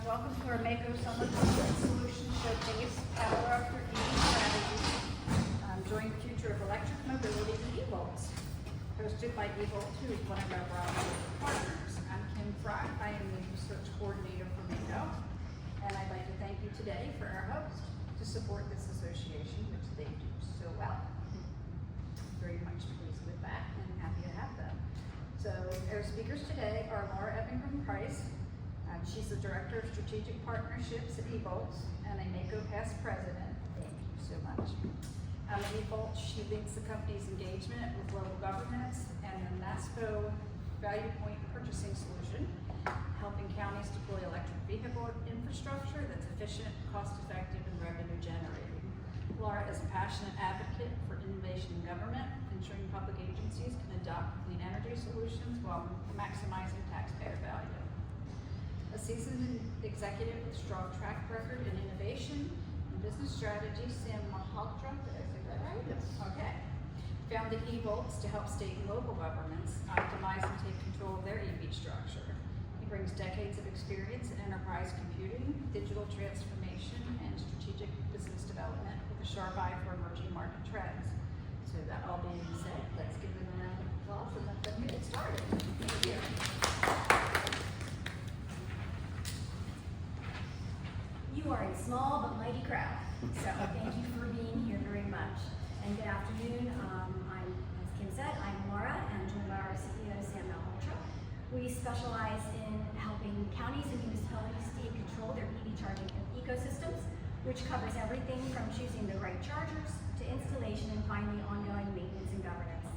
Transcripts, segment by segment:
Welcome to our MACo Summer Conference Solution Showcase, Power Up Your EV Strategy, Join the Future of Electric Mobility with EzVOLTz, hosted by EzVOLTz, who is one of our broad partners. I'm Kim Fry. I am the Research Coordinator for MACo, and I'd like to thank you today for our host to support this association, which they do so well. Very much pleased with that and happy to have them. So our speakers today are Laura Ebbingham-Price. She's the Director of Strategic Partnerships at EzVOLTz and a MACo past president. Thank you so much. At EzVOLTz, she leads the company's engagement with local governments and the MACo Value Point Purchasing Solution, helping counties deploy electric vehicle infrastructure that's efficient, cost-effective, and revenue-generating. Laura is a passionate advocate for innovation in government, ensuring public agencies can adopt clean energy solutions while maximizing taxpayer value. A seasoned executive with strong track record in innovation and business strategy, Sam Malhotra, did I say that right? Yes. Okay. Founded EzVOLTz to help state and local governments optimize and take control of their EV structure. He brings decades of experience in enterprise computing, digital transformation, and strategic business development with a sharp eye for emerging market trends. So that all being said, let's give them a round of applause and let them get started. Thank you. You are a small but mighty crowd, so thank you for being here very much. And good afternoon. As Kim said, I'm Laura, and joined by our CEO, Sam Malhotra. We specialize in helping counties and municipalities take control of their EV charging ecosystems, which covers everything from choosing the right chargers to installation and finally ongoing maintenance and governance.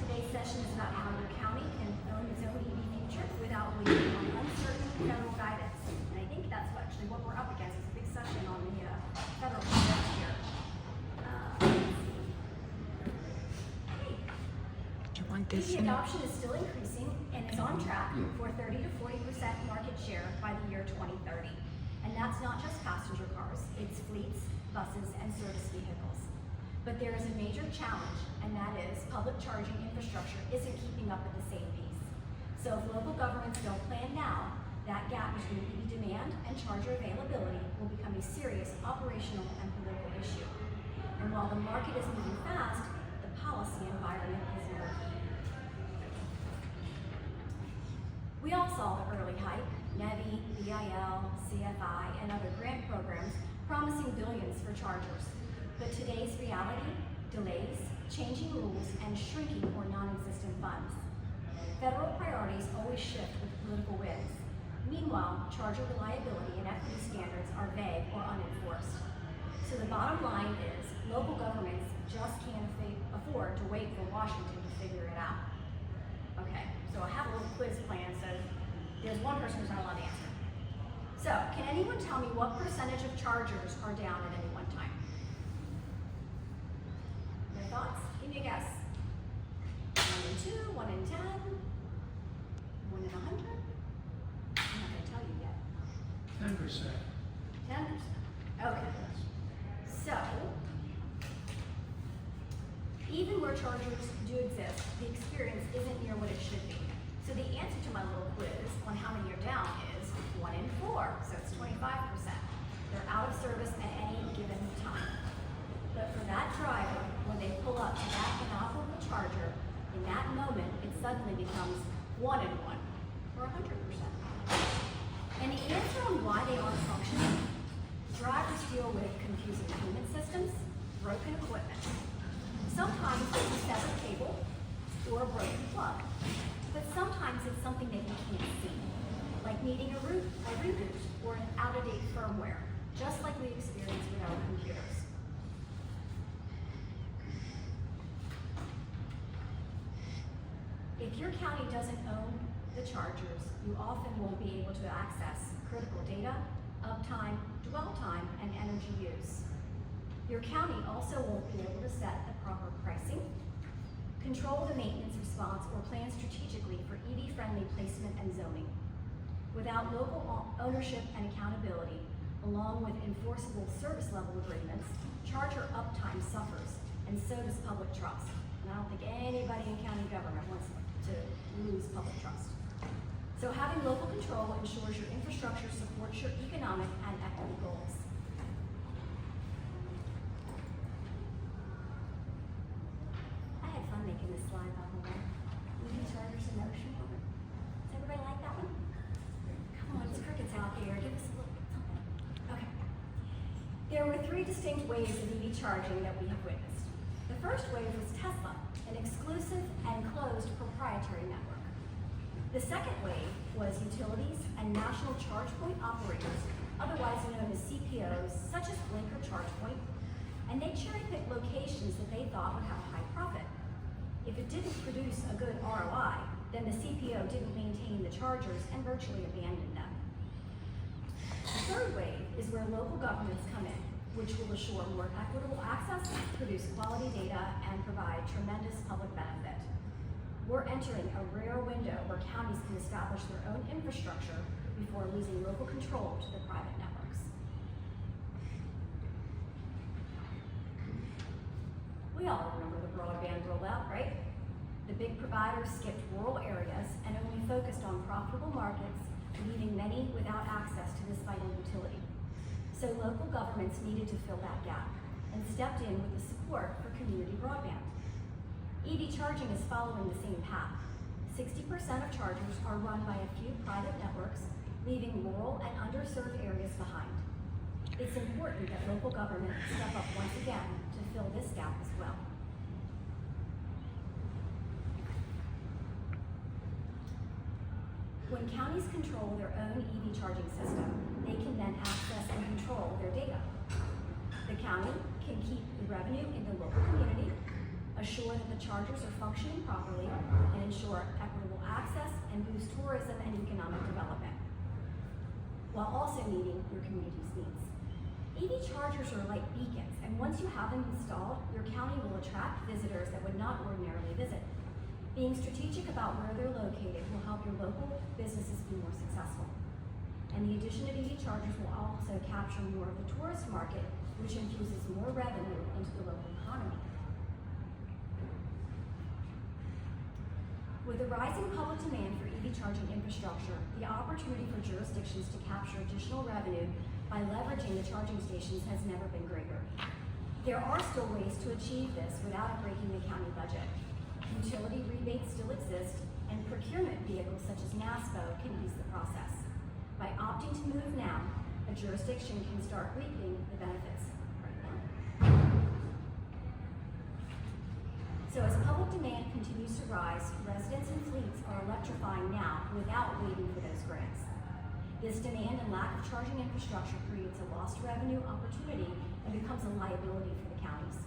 Today's session is about how your county can own its own EV future without waiting on uncertain federal guidance. And I think that's actually what we're up against. It's a big session on the federal guidance here. EV adoption is still increasing and is on track for 30 to 40% market share by the year 2030. And that's not just passenger cars, it's fleets, buses, and service vehicles. But there is a major challenge, and that is public charging infrastructure isn't keeping up at the same pace. So if local governments don't plan now, that gap between EV demand and charger availability will become a serious operational and political issue. And while the market is moving fast, the policy environment is murky. We all saw the early hype, NEVI, BIL, CFI, and other grant programs promising billions for chargers. But today's reality, delays, changing rules, and shrinking or non-existent funds. Federal priorities always shift with political winds. Meanwhile, charger reliability and equity standards are vague or unenforced. So the bottom line is, local governments just can't afford to wait for Washington to figure it out. Okay, so I have a little quiz planned, so there's one person who's not allowed to answer. So, can anyone tell me what percentage of chargers are down at any one time? Your thoughts? Give me a guess. 1 in 2, 1 in 10, 1 in 100? I'm not going to tell you yet. 10%. 10%. Okay. So, even where chargers do exist, the experience isn't near what it should be. So the answer to my little quiz on how many are down is 1 in 4, so it's 25%. They're out of service at any given time. But for that driver, when they pull up to that inoperable charger, in that moment, it suddenly becomes 1 in 1, or 100%. And the answer on why they aren't functioning, drivers deal with confusing payment systems, broken equipment. Sometimes it's a severed cable or a broken plug, but sometimes it's something that you can't see, like needing a reboot or an out-of-date firmware, just like we experience with our computers. If your county doesn't own the chargers, you often won't be able to access critical data, uptime, dwell time, and energy use. Your county also won't be able to set the proper pricing, control the maintenance response, or plan strategically for EV-friendly placement and zoning. Without local ownership and accountability, along with enforceable service level agreements, charger uptime suffers, and so does public trust. And I don't think anybody in county government wants to lose public trust. So having local control ensures your infrastructure supports your economic and equity goals. I had fun making this slide, by the way. EV chargers in motion. Does everybody like that one? Come on, it's crickets out there. Give us a little something. Okay. There were three distinct waves of EV charging that we have witnessed. The first wave was Tesla, an exclusive and closed proprietary network. The second wave was utilities and national charge point operators, otherwise known as CPOs, such as Blink or ChargePoint, and they cherry-picked locations that they thought would have a high profit. If it didn't produce a good ROI, then the CPO didn't maintain the chargers and virtually abandoned them. The third wave is where local governments come in, which will assure more equitable access, produce quality data, and provide tremendous public benefit. We're entering a rare window where counties can establish their own infrastructure before losing local control to the private networks. We all remember the broadband rollout, right? The big providers skipped rural areas and only focused on profitable markets, leaving many without access to this vital utility. So local governments needed to fill that gap and stepped in with the support for community broadband. EV charging is following the same path. 60% of chargers are run by a few private networks, leaving rural and underserved areas behind. It's important that local governments step up once again to fill this gap as well. When counties control their own EV charging system, they can then access and control their data. The county can keep the revenue in the local community, assure that the chargers are functioning properly, and ensure equitable access and boost tourism and economic development, while also meeting your community's needs. EV chargers are like beacons, and once you have them installed, your county will attract visitors that would not ordinarily visit. Being strategic about where they're located will help your local businesses be more successful. And the addition of EV chargers will also capture more of the tourist market, which infuses more revenue into the local economy. With the rising public demand for EV charging infrastructure, the opportunity for jurisdictions to capture additional revenue by leveraging the charging stations has never been greater. There are still ways to achieve this without breaking the county budget. Utility rebates still exist, and procurement vehicles such as MACo can ease the process. By opting to move now, a jurisdiction can start reaping the benefits right now. So as public demand continues to rise, residents and fleets are electrifying now without waiting for those grants. This demand and lack of charging infrastructure creates a lost revenue opportunity and becomes a liability for the counties.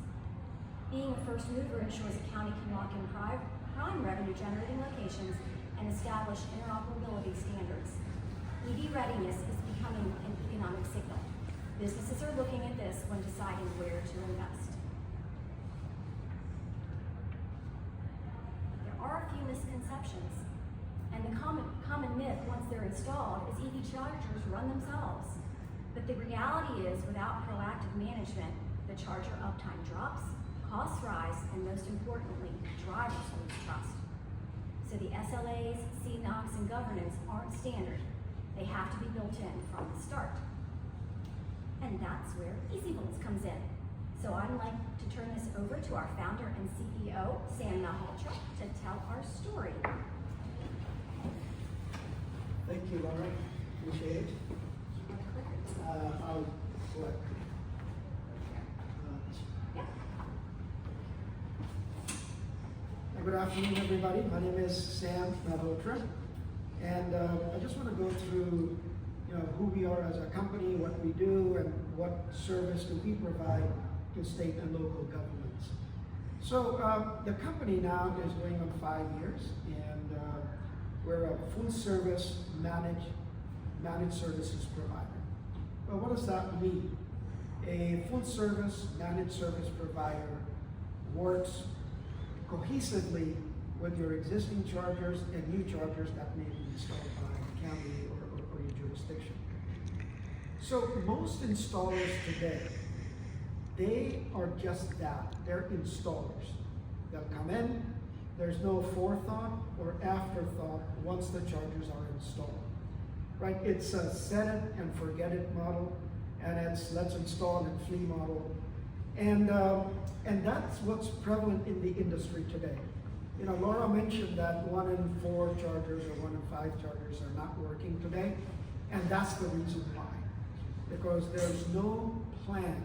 Being a first mover ensures a county can lock in prime revenue generating locations and establish interoperability standards. EV readiness is becoming an economic signal. Businesses are looking at this when deciding where to invest. There are a few misconceptions, and the common myth once they're installed is EV chargers run themselves. But the reality is, without proactive management, the charger uptime drops, costs rise, and most importantly, drivers lose trust. So the SLAs, CNOCs, and governance aren't standard. They have to be built in from the start. And that's where EzVOLTz comes in. So I'd like to turn this over to our founder and CEO, Sam Malhotra, to tell our story. Thank you, Laura. Appreciate it. I'll what? Good afternoon, everybody. My name is Sam Malhotra, and I just want to go through, who we are as a company, what we do, and what service do we provide to state and local governments. So the company now is going on 5 years, and we're a full-service managed services provider. Well, what does that mean? A full-service managed service provider works cohesively with your existing chargers and new chargers that may be installed by the county or your jurisdiction. So most installers today, they are just that. They're installers. They'll come in, There's no forethought or afterthought once the chargers are installed, right? It's a set it and forget it model, and it's let's install and flee model. And that's what's prevalent in the industry today. You know, Laura mentioned that 1 in 4 chargers or 1 in 5 chargers are not working today, and that's the reason why. Because there's no plan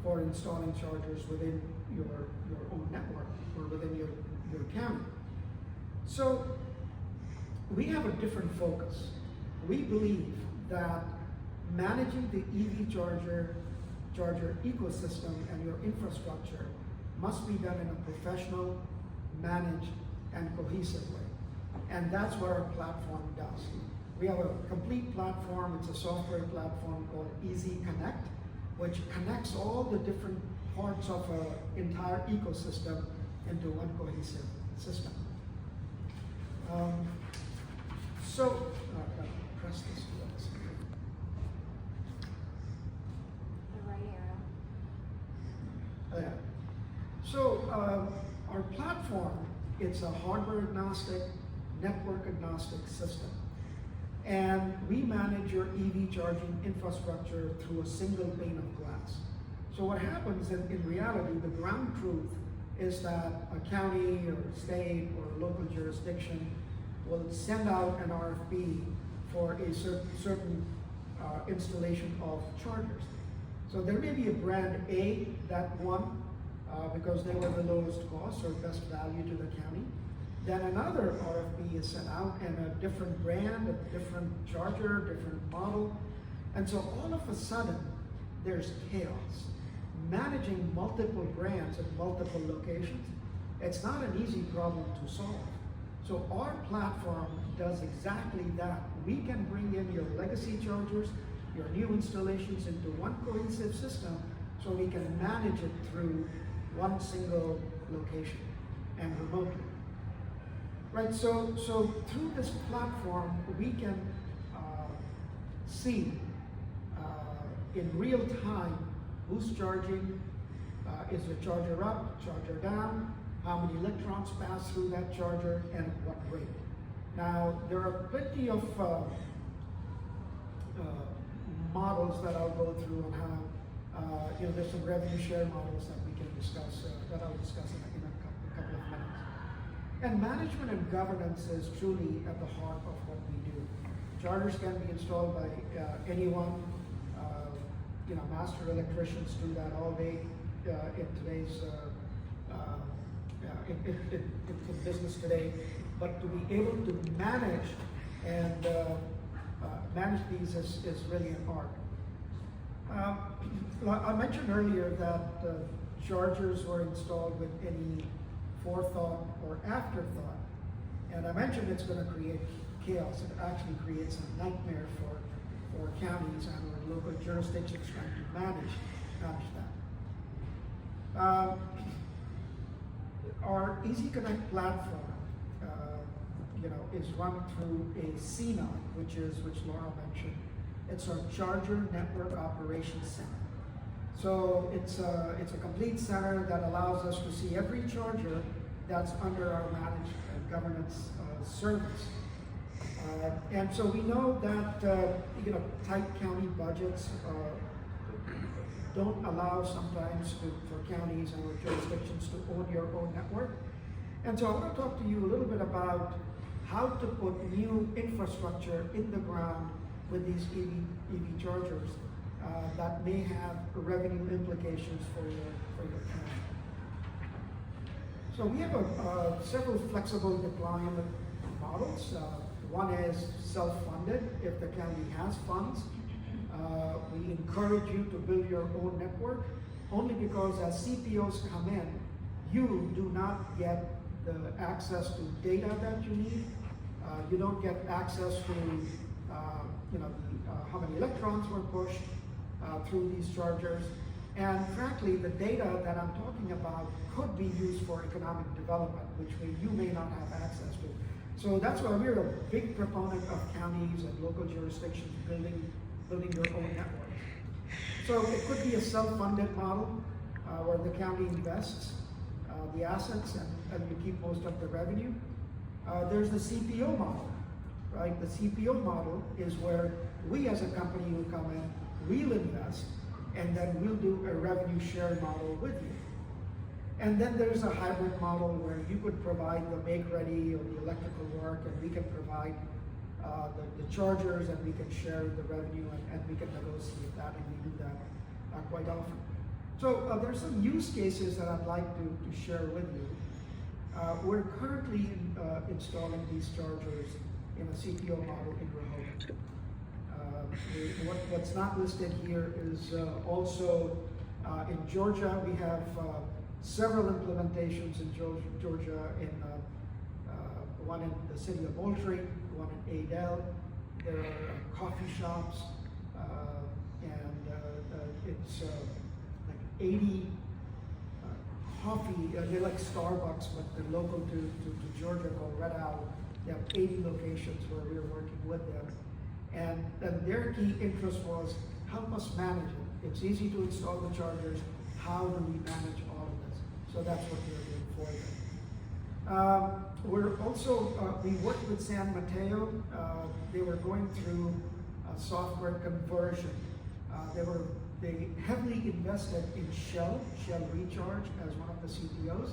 for installing chargers within your own network or within your county. So we have a different focus. We believe that managing the EV charger ecosystem and your infrastructure must be done in a professional, managed, and cohesive way. And that's what our platform does. We have a complete platform. It's a software platform called EzConnect, which connects all the different parts of an entire ecosystem into one cohesive system. Press this to us. The right arrow. Yeah. So our platform, it's a hardware agnostic, network agnostic system. And we manage your EV charging infrastructure through a single pane of glass. So what happens in reality, the ground truth is that a county or state or local jurisdiction will send out an RFP for a certain installation of chargers. So there may be a brand A that won because they were the lowest cost or best value to the county. Then another RFP is sent out and a different brand, a different charger, different model. And so all of a sudden, there's chaos. Managing multiple brands at multiple locations, it's not an easy problem to solve. So our platform does exactly that. We can bring in your legacy chargers, your new installations into one cohesive system so we can manage it through one single location and remotely. Right, so through this platform, we can see in real time who's charging, is the charger up, charger down, how many electrons pass through that charger, and at what rate. Now, there are plenty of models that I'll go through on how, there's some revenue share models that we can discuss, that I'll discuss in a couple of minutes. And management and governance is truly at the heart of what we do. Chargers can be installed by anyone. Master electricians do that all day in today's in business today. But to be able to manage and manage these is really an art. I mentioned earlier that chargers were installed with any forethought or afterthought, and I mentioned it's going to create chaos. It actually creates a nightmare for counties and or local jurisdictions trying to manage that. Our EzConnect platform, is run through a CNOC, which Laura mentioned. It's our Charger Network Operations Center. So it's a complete center that allows us to see every charger that's under our managed governance service. And so we know that tight county budgets don't allow sometimes for counties and or jurisdictions to own your own network. And so I want to talk to you a little bit about how to put new infrastructure in the ground with these EV chargers that may have revenue implications for your county. So we have several flexible deployment models. One is self-funded. If the county has funds, we encourage you to build your own network, only because as CPOs come in, you do not get the access to data that you need. You don't get access to how many electrons were pushed through these chargers. And frankly, the data that I'm talking about could be used for economic development, which you may not have access to. So that's why we're a big proponent of counties and local jurisdictions building your own networks. So it could be a self-funded model where the county invests the assets and you keep most of the revenue. There's the CPO model, right? The CPO model is where we as a company will come in, we'll invest, and then we'll do a revenue share model with you. And then there's a hybrid model where you could provide the make-ready or the electrical work, and we can provide the chargers, and we can share the revenue, and we can negotiate that, and we do that quite often. So there's some use cases that I'd like to share with you. We're currently installing these chargers in a CPO model in Rehoboth. What's not listed here is also in Georgia. We have several implementations in Georgia, in one in the city of Moultrie, one in Adel. There are coffee shops, and it's like 80 coffee, they're like Starbucks, but they're local to Georgia, called Red Owl. They have 80 locations where we're working with them. And then their key interest was, help us manage it. It's easy to install the chargers. How do we manage all of this? So that's what we're doing for them. We're also, we worked with San Mateo. They were going through a software conversion. They heavily invested in Shell Recharge as one of the CPOs.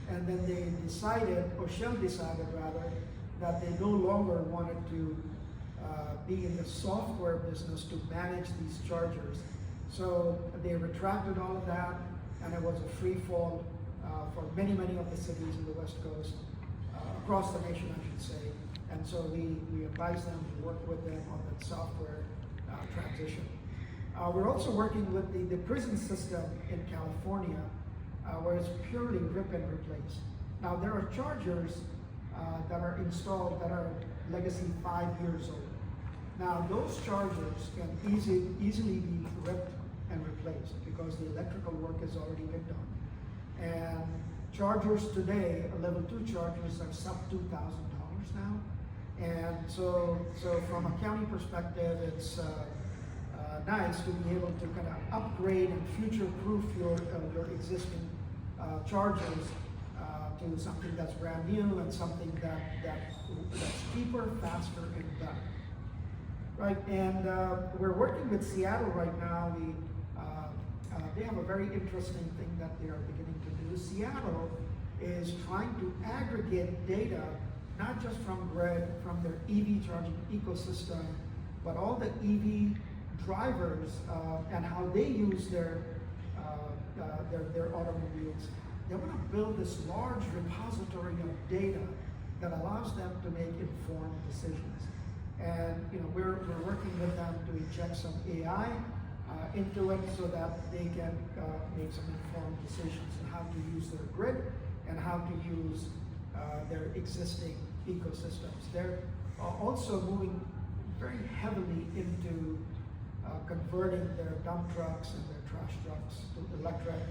And then they decided, or Shell decided rather, that they no longer wanted to be in the software business to manage these chargers. So they retracted all of that, and it was a free fall for many of the cities in the West Coast, across the nation, I should say. And so we advised them to work with them on that software transition. We're also working with the prison system in California, where it's purely rip and replace. Now there are chargers that are installed that are legacy 5 years old. Now those chargers can easily be ripped and replaced because the electrical work has already been done. And chargers today, level 2 chargers, are sub $2,000 now. And so from a county perspective, it's nice to be able to kind of upgrade and future-proof your existing chargers to something that's brand new and something that's cheaper, faster, and better. Right, and we're working with Seattle right now. They have a very interesting thing that they are beginning to do. Seattle is trying to aggregate data, not just from grid, from their EV charging ecosystem, but all the EV drivers and how they use their automobiles. They want to build this large repository of data that allows them to make informed decisions. And we're working with them to inject some AI into it so that they can make some informed decisions on how to use their grid and how to use their existing ecosystems. They're also moving very heavily into converting their dump trucks and their trash trucks to electric.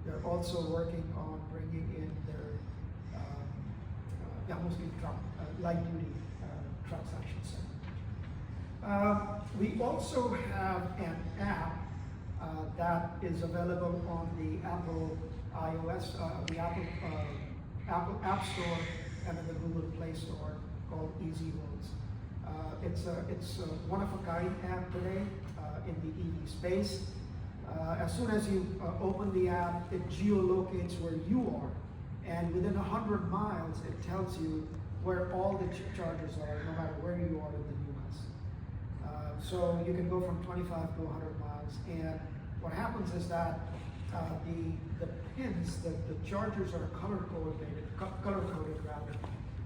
They're also working on bringing in their mostly light-duty trucks, I should say. We also have an app that is available on the Apple iOS, the Apple App Store, and in the Google Play Store, called EzVOLTz. It's a one-of-a-kind app today in the EV space. As soon as you open the app, it geolocates where you are, and within 100 miles, it tells you where all the chargers are, no matter where you are in the US. So you can go from 25 to 100 miles, and what happens is that the pins, the chargers are color-coded rather.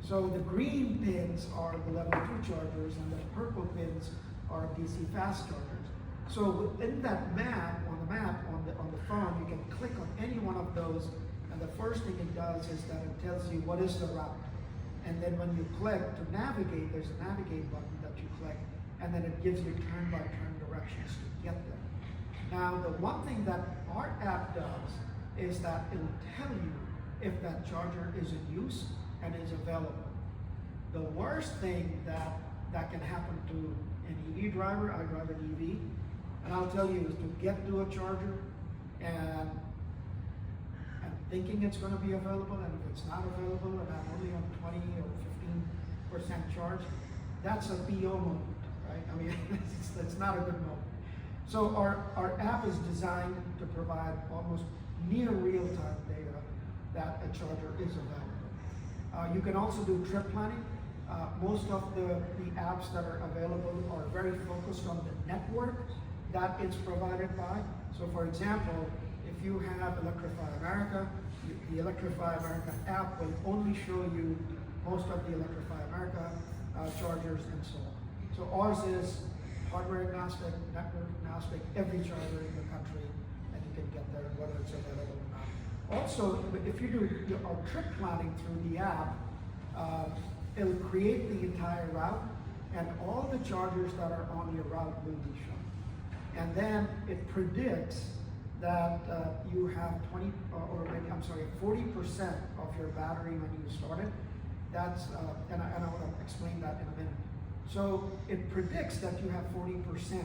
So the green pins are the level 2 chargers, and the purple pins are DC fast chargers. So within that map, on the phone, you can click on any one of those, and the first thing it does is that it tells you what is the route. And then when you click to navigate, there's a navigate button that you click, and then it gives you turn-by-turn directions to get there. Now, the one thing that our app does is that it will tell you if that charger is in use and is available. The worst thing that can happen to an EV driver, I drive an EV, and I'll tell you, is to get to a charger and thinking it's gonna be available, and if it's not available, and I'm only on 20 or 15% charge, that's a BO moment, right? I mean, it's not a good moment. So our app is designed to provide almost near real-time data that a charger is available. You can also do trip planning. Most of the apps that are available are very focused on the network that it's provided by. So for example, if you have Electrify America, the Electrify America app will only show you most of the Electrify America chargers and so on. So ours is hardware agnostic, network agnostic, every charger in the country, and you can get there whether it's available or not. Also, if you do our trip planning through the app, it'll create the entire route, and all the chargers that are on your route will be shown. And then it predicts that you have 40% of your battery when you start it. That's, and I will explain that in a minute. So it predicts that you have 40%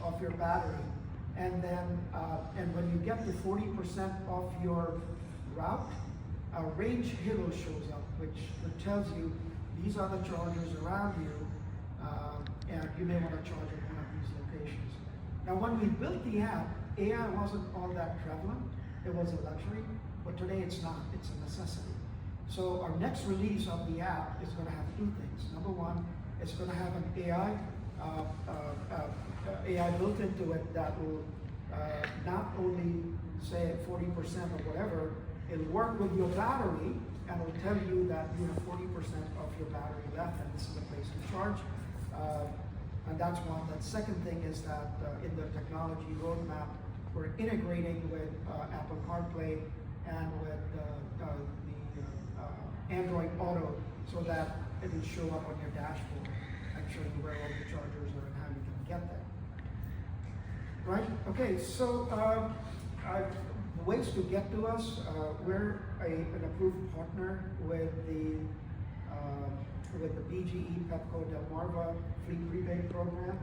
of your battery, and then and when you get to 40% of your route, a range halo shows up, which tells you these are the chargers around you, and you may want to charge at one of these locations. Now, when we built the app, AI wasn't all that prevalent. It was a luxury, but today it's not. It's a necessity. So our next release of the app is going to have two things. Number one, it's going to have an AI built into it that will not only say at 40% or whatever, it'll work with your battery and it'll tell you that you have 40% of your battery left and this is the place to charge. And that's one. The second thing is that in the technology roadmap, we're integrating with Apple CarPlay and with the Android Auto so that it will show up on your dashboard and show you where all the chargers are and how you can get there. Right? Okay, so ways to get to us. We're an approved partner with the BGE Pepco Delmarva Fleet Rebate Program,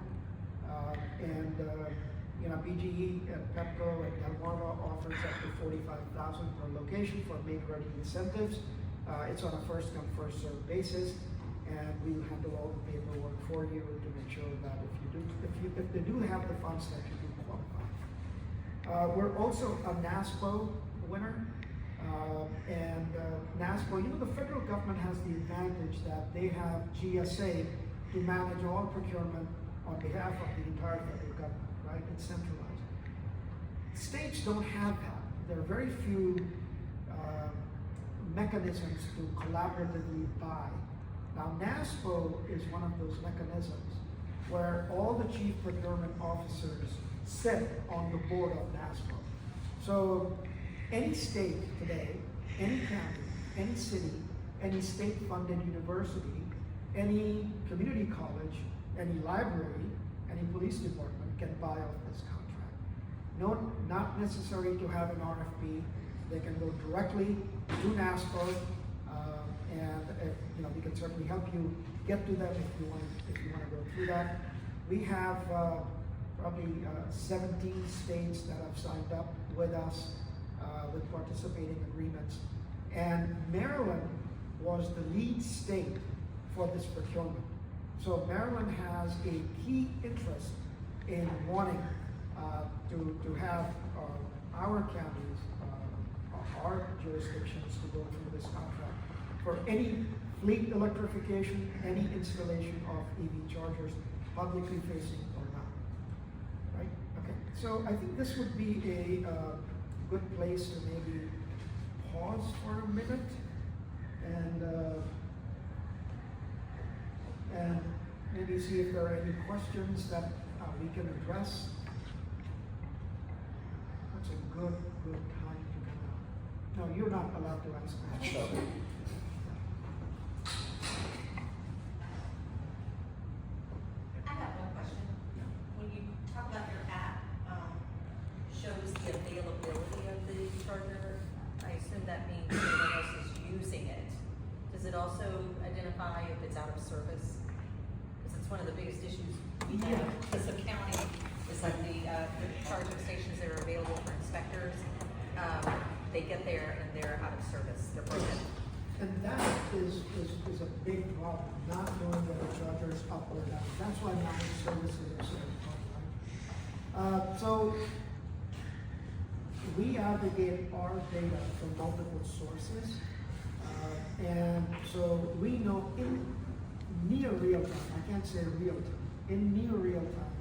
BGE and Pepco and Delmarva offers up to $45,000 per location for make-ready incentives. It's on a first-come, first-served basis, and we'll handle all the paperwork for you to make sure that if they do have the funds, that you do qualify. We're also a NASPO winner. NASPO, the federal government has the advantage that they have GSA to manage all procurement on behalf of the entire federal government, right? It's centralized. States don't have that. There are very few mechanisms to collaboratively buy. Now, NASPO is one of those mechanisms where all the chief procurement officers sit on the board of NASPO. So any state today, any county, any city, any state-funded university, any community college, any library, any police department can buy off this contract. Not necessary to have an RFP. They can go directly to NASPO, and we can certainly help you get to them if you want to go through that. We have probably 17 states that have signed up with us with participating agreements, and Maryland was the lead state for this procurement. So Maryland has a key interest in wanting to have our counties, our jurisdictions to go through this contract for any fleet electrification, any installation of EV chargers, publicly facing or not. Right? Okay. So I think this would be a good place to maybe pause for a minute and maybe see if there are any questions that we can address. That's a good time to come out. No, you're not allowed to ask questions. I have one question. When you talk about your app, shows the availability of the charger, I assume that means someone else is using it. Does it also identify if it's out of service? Because it's one of the biggest issues we have as a county, is like the charging stations that are available for inspectors. they get there and they're out of service, they're broken. And that is a big problem, not knowing whether the charger is up or down. That's why managed services are so important. So we aggregate our data from multiple sources. And so we know in near real time, I can't say real time, in near real time,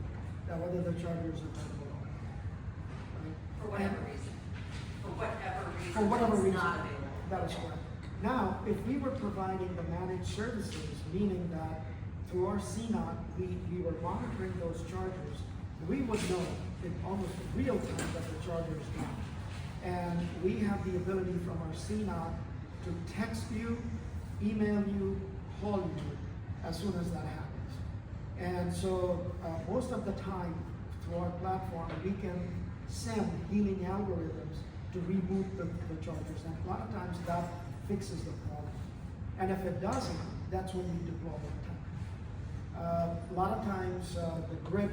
that whether the charger is available or not. Right? For whatever And- reason. For whatever reason. For whatever it's reason. not available. That is correct. Now, if we were providing the managed services, meaning that through our CNOT, we were monitoring those chargers, we would know in almost real time that the charger is down. And we have the ability from our CNOT to text you, email you, call you as soon as that happens. And so most of the time through our platform, we can send healing algorithms to reboot the chargers. And a lot of times that fixes the problem. And if it doesn't, that's when we deploy it. A lot of times the grid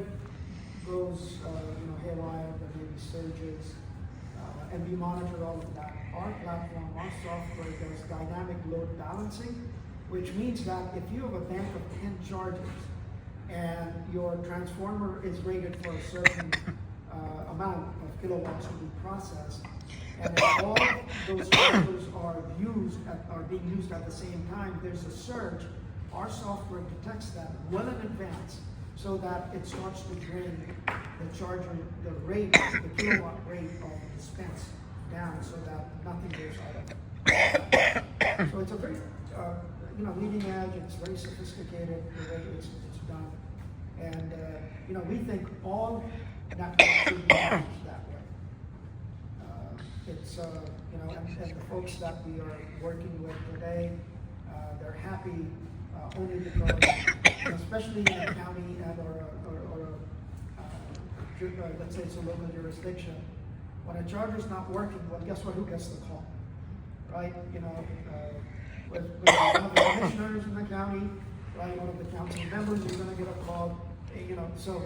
goes haywire, there may be surges, and we monitor all of that. Our platform, our software does dynamic load balancing, which means that if you have a bank of 10 chargers and your transformer is rated for a certain amount of kilowatts to be processed, and if all those chargers are being used at the same time, there's a surge. Our software detects that well in advance so that it starts to drain the charger, the kilowatt rate of the dispense down so that nothing goes out of it. So it's a very, leading edge, it's very sophisticated the way it's done. And, we think all networks should be managed that way. And the folks that we are working with today, they're happy only because, especially in a county let's say it's a local jurisdiction, when a charger's not working, well, guess what? Who gets the call, right? With one of the commissioners in the county, right? One of the council members is going to get a call. So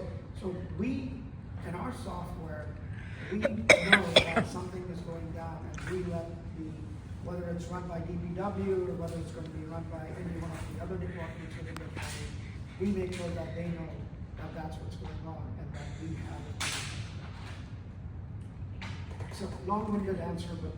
we, in our software, we know that something is going down, and we let whether it's run by DPW or whether it's going to be run by any one of the other departments within the county, we make sure that they know that that's what's going on and that we have it. So long-winded answer, but